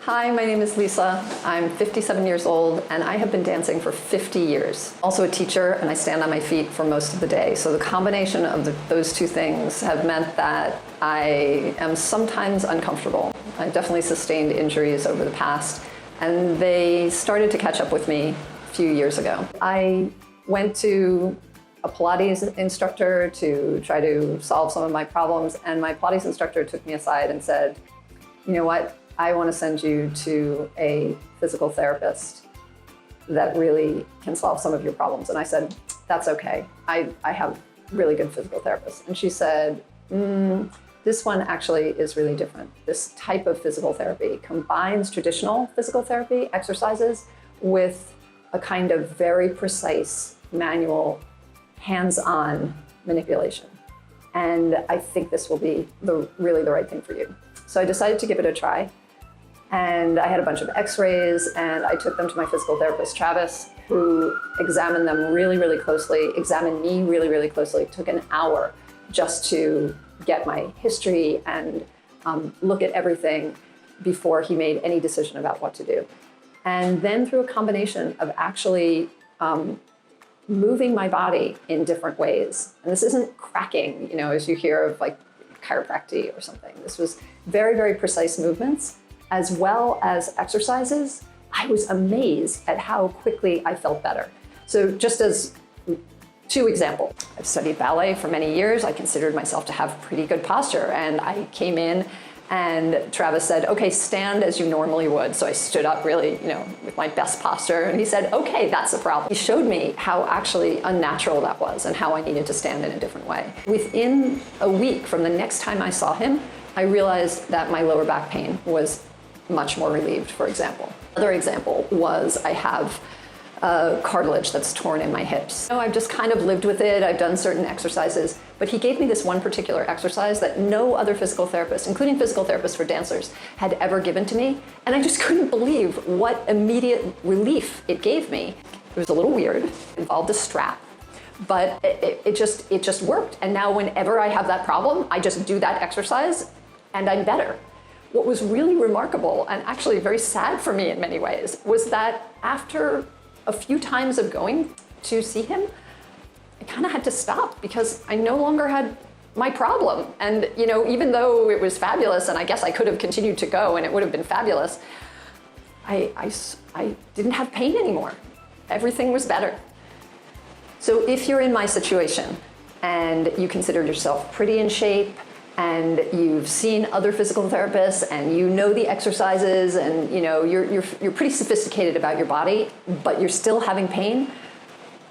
Hi, my name is Lisa. I'm 57 years old and I have been dancing for 50 years. Also a teacher, and I stand on my feet for most of the day. So the combination of those two things have meant that I am sometimes uncomfortable. I've definitely sustained injuries over the past, and they started to catch up with me a few years ago. I went to a Pilates instructor to try to solve some of my problems, and my Pilates instructor took me aside and said, you know what? I want to send you to a physical therapist that really can solve some of your problems. And I said, that's okay. I have really good physical therapists. And she said, this one actually is really different. This type of physical therapy combines traditional physical therapy exercises with a kind of very precise manual, hands-on manipulation. And I think this will be really the right thing for you. So I decided to give it a try. And I had a bunch of x-rays, and I took them to my physical therapist, Travis, who examined them really, really closely, examined me really, really closely. It took an hour just to get my history and look at everything before he made any decision about what to do. And then through a combination of actually moving my body in different ways. And this isn't cracking, you know, as you hear of like chiropractic or something. This was very, very precise movements, as well as exercises. I was amazed at how quickly I felt better. So just as two examples, I've studied ballet for many years. I considered myself to have pretty good posture, and I came in and Travis said, okay, stand as you normally would. So I stood up really, you know, with my best posture, and he said, okay, that's a problem. He showed me how actually unnatural that was and how I needed to stand in a different way. Within a week from the next time I saw him, I realized that my lower back pain was much more relieved, for example. Another example was I have cartilage that's torn in my hips. So I've just kind of lived with it. I've done certain exercises, but he gave me this one particular exercise that no other physical therapist, including physical therapists for dancers, had ever given to me. And I just couldn't believe what immediate relief it gave me. It was a little weird. It involved a strap, but it just worked. And now whenever I have that problem, I just do that exercise and I'm better. What was really remarkable, and actually very sad for me in many ways, was that after a few times of going to see him, I kind of had to stop because I no longer had my problem. And you know, even though it was fabulous, and I guess I could have continued to go and it would have been fabulous, I didn't have pain anymore. Everything was better. So if you're in my situation and you consider yourself pretty in shape, and you've seen other physical therapists and you know the exercises, and you know you're pretty sophisticated about your body, but you're still having pain,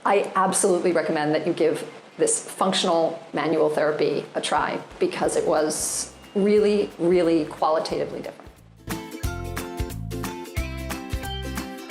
I absolutely recommend that you give this functional manual therapy a try, because it was really, really qualitatively different.